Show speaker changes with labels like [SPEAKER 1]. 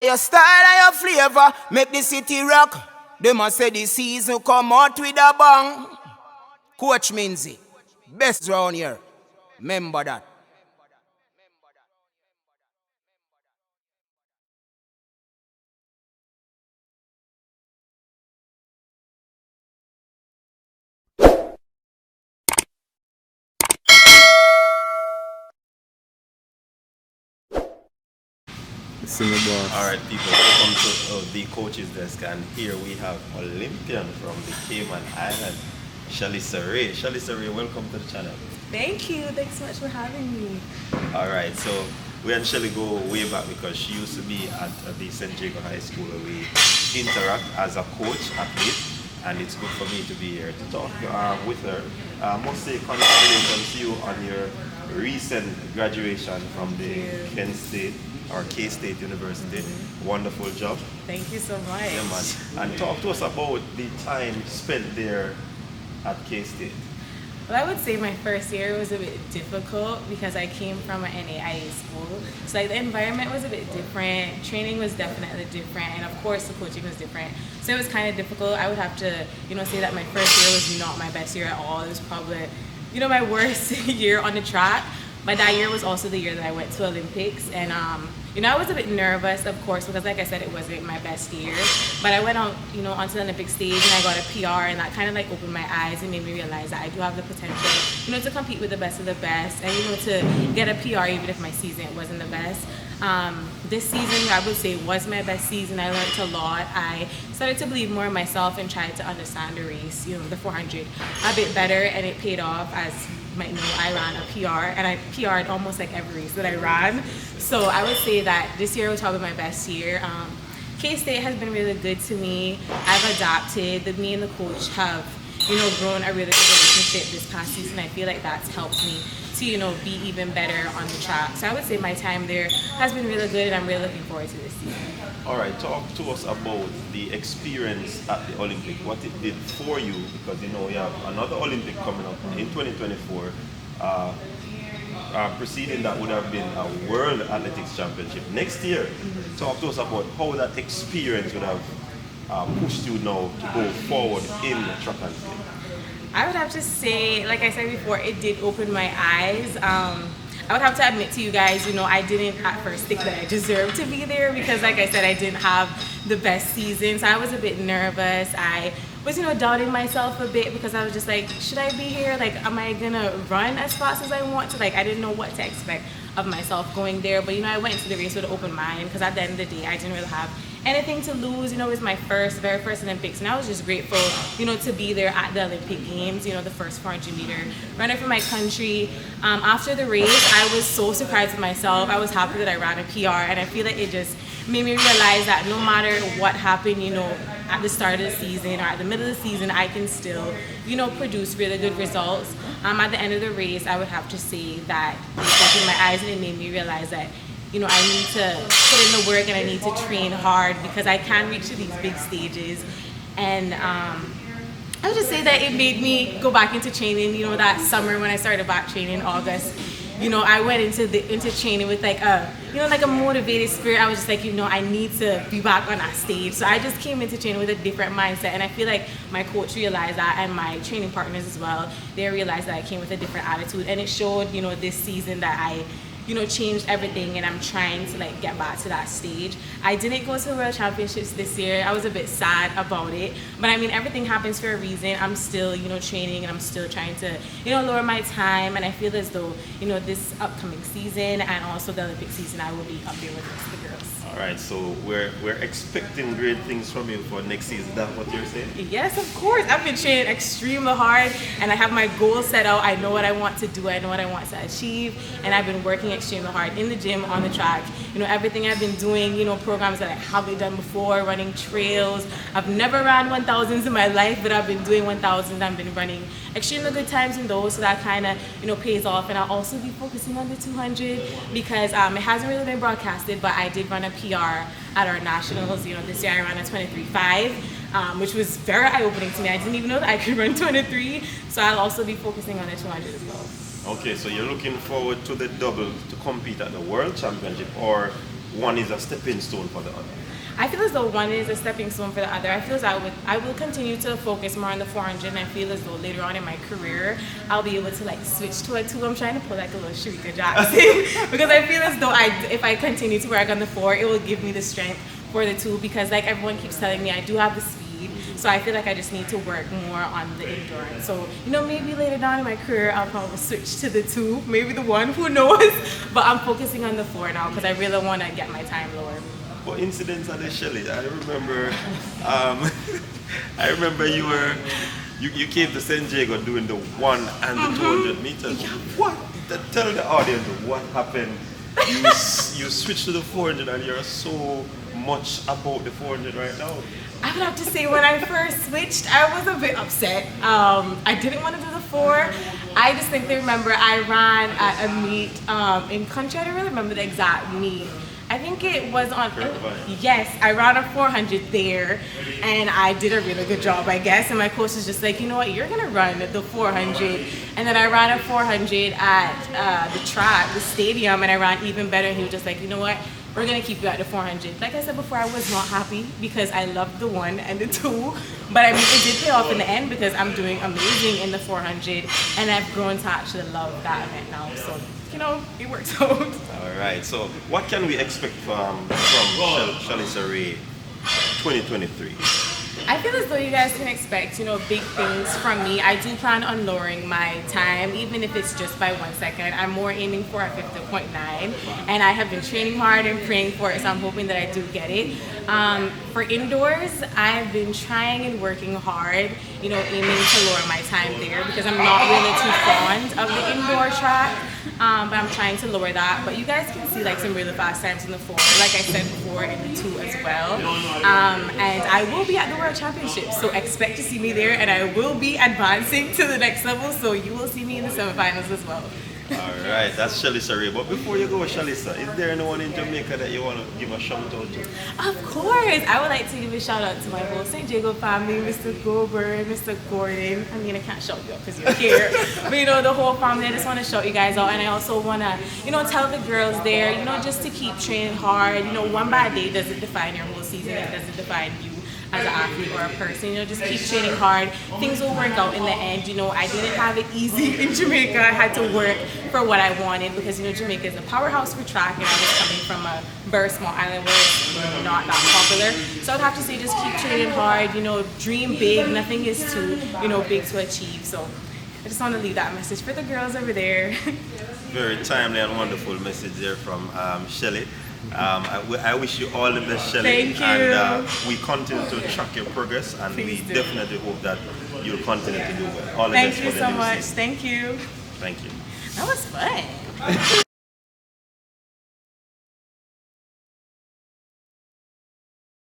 [SPEAKER 1] Your style and your flavor make the city rock. They must say the season come out with a bang. Coach Minzy, best round here. Remember that.
[SPEAKER 2] Alright people, welcome to the coach's desk, and here we have Olympian from the Cayman Island, Shalysa Wray. Shalysa Wray, welcome to the channel.
[SPEAKER 3] Thank you. Thanks so much for having me.
[SPEAKER 2] Alright, so we and Shelly go way back because she used to be at the St. Jacob High School where we interact as a coach, athlete, and it's good for me to be here to talk with her. I must say congratulations to you on your recent graduation from the Kent State or K-State University. Wonderful job.
[SPEAKER 3] Thank you so much.
[SPEAKER 2] Yeah, man. And talk to us about the time spent there at K-State.
[SPEAKER 3] Well, I would say my first year was a bit difficult because I came from an NAIA school. So like the environment was a bit different, training was definitely different, and of course the coaching was different. So it was kind of difficult. I would have to, say that my first year was not my best year at all. It was probably, my worst year on the track. But that year was also the year that I went to Olympics, and I was a bit nervous, of course, because like I said, it wasn't my best year. But I went on, onto the Olympic stage, and I got a PR, and that kind of like opened my eyes and made me realize that I do have the potential, to compete with the best of the best, and to get a PR even if my season wasn't the best. This season, I would say, was my best season. I learned a lot. I started to believe more in myself and tried to understand the race, the 400, a bit better, and it paid off. As you might know, I ran a PR, and I PR'd almost like every race that I ran. So I would say that this year was probably my best year. K-State has been really good to me. I've adapted. Me and the coach have, grown a really good relationship this past season. I feel like that's helped me to, be even better on the track. So I would say my time there has been really good, and I'm really looking forward to this season.
[SPEAKER 2] All right, talk to us about the experience at the Olympic, what it did for you, because we have another Olympic coming up in 2024. Preceding that would have been a World Athletics Championship next year. Talk to us about how that experience would have pushed you now to go forward in the track and field.
[SPEAKER 3] I would have to say, like I said before, it did open my eyes. I would have to admit to you guys, I didn't at first think that I deserved to be there because, like I said, I didn't have the best season. So I was a bit nervous. I was, doubting myself a bit because I was just like, should I be here? Like, am I gonna run as fast as I want to? Like, I didn't know what to expect of myself going there. But, I went into the race with an open mind because at the end of the day, I didn't really have anything to lose. It was my very first Olympics, and I was just grateful, to be there at the Olympic Games, the first 400-meter runner for my country. After the race, I was so surprised with myself. I was happy that I ran a PR, and I feel like it just made me realize that no matter what happened, at the start of the season or at the middle of the season, I can still, produce really good results. At the end of the race, I would have to say that it opened my eyes, and it made me realize that I need to put in the work, and I need to train hard because I can reach to these big stages. And I would just say that it made me go back into training. That summer when I started back training in August, I went into training with like a motivated spirit. I was just like, I need to be back on that stage. So I just came into training with a different mindset, and I feel like my coach realized that, and my training partners as well. They realized that I came with a different attitude, and it showed, this season that I changed everything, and I'm trying to get back to that stage. I didn't go to the World Championships this year. I was a bit sad about it, but everything happens for a reason. I'm still, training, and I'm still trying to, lower my time, and I feel as though, this upcoming season and also the Olympic season, I will be up there with the rest of the girls.
[SPEAKER 2] All right, so we're expecting great things from you for next season. That's what you're saying?
[SPEAKER 3] Yes, of course. I've been training extremely hard, and I have my goals set out. I know what I want to do. I know what I want to achieve, and I've been working extremely hard in the gym, on the track. Everything I've been doing, programs that I haven't done before, running trails. I've never ran 1,000s in my life, but I've been doing 1,000s. I've been running extremely good times in those, so that kind of, pays off. And I'll also be focusing on the 200 because it hasn't really been broadcasted, but I did run a PR at our nationals. This year I ran a 23.5, which was very eye-opening to me. I didn't even know that I could run 23, so I'll also be focusing on the 200 as well.
[SPEAKER 2] Okay, so you're looking forward to the double to compete at the World Championship, or one is a stepping stone for the other?
[SPEAKER 3] I feel as though one is a stepping stone for the other. I feel as I will continue to focus more on the 400, and I feel as though later on in my career, I'll be able to like switch to a 2. I'm trying to pull like a little Shalysa Jackson because I feel as though if I continue to work on the 4, it will give me the strength for the 2, because like everyone keeps telling me, I do have the speed. So I feel like I just need to work more on the endurance. So, you know, maybe later down in my career, I'll probably switch to the 2, maybe the 1, who knows? But I'm focusing on the 4 now because I really want to get my time lower.
[SPEAKER 2] For incidents at the Shelly, I remember, I remember you came to San Diego doing the 1 and the 200 meters. What? Tell the audience what happened. You switched to the 400 and you're so much about the 400 right now.
[SPEAKER 3] I would have to say when I first switched, I was a bit upset. I didn't want to do the 4. I distinctly remember I ran at a meet in country. I don't really remember the exact meet. I think it was on, yes, I ran a 400 there and I did a really good job, I guess. And my coach was just like, you know what, you're gonna run the 400. And then I ran a 400 at the track, the stadium, and I ran even better. And he was just like, you know what, we're gonna keep you at the 400. Like I said before, I was not happy because I loved the 1 and the 2. But I mean, it did pay off in the end because I'm doing amazing in the 400 and I've grown to actually love that event now. So, you know, it works out.
[SPEAKER 2] All right, so what can we expect from Shalysa Wray 2023?
[SPEAKER 3] I feel as though you guys can expect, you know, big things from me. I do plan on lowering my time, even if it's just by 1 second. I'm more aiming for a 50.9, and I have been training hard and praying for it, so I'm hoping that I do get it. For indoors, I've been trying and working hard, you know, aiming to lower my time there because I'm not really too fond of the indoor track. But I'm trying to lower that. But you guys can see like some really fast times in the 4, like I said before, in the 2 as well. And I will be at the World Championships, so expect to see me there, and I will be advancing to the next level, so you will see me in the semifinals as well.
[SPEAKER 2] All right, that's Shalysa Wray. But before you go, Shalysa, is there anyone in Jamaica that you want to give a shout out to?
[SPEAKER 3] Of course, I would like to give a shout out to my whole St. Diego family, Mr. Gober, Mr. Gordon. I mean, I can't shout you up because you're here, but you know, the whole family. I just want to shout you guys out, and I also want to, you know, tell the girls there, you know, just to keep training hard. You know, one bad day doesn't define your whole season. It doesn't define you as an athlete or a person. You know, just keep training hard. Things will work out in the end. You know, I didn't have it easy in Jamaica. I had to work for what I wanted because, you know, Jamaica is a powerhouse for track, and I was coming from a very small island where it's not that popular. So I'd have to say just keep training hard, you know, dream big. Nothing is too, you know, big to achieve. So I just want to leave that message for the girls over there.
[SPEAKER 2] Very timely and wonderful message there from Shelly. I wish you all the best, Shelly.
[SPEAKER 3] Thank you.
[SPEAKER 2] And we continue to track your progress, and
[SPEAKER 3] Please
[SPEAKER 2] we
[SPEAKER 3] do.
[SPEAKER 2] definitely hope that you'll continue to do well. All the
[SPEAKER 3] Thank
[SPEAKER 2] best
[SPEAKER 3] you
[SPEAKER 2] for the
[SPEAKER 3] so
[SPEAKER 2] new
[SPEAKER 3] much.
[SPEAKER 2] season.
[SPEAKER 3] Thank you.
[SPEAKER 2] Thank you.
[SPEAKER 3] That was fun.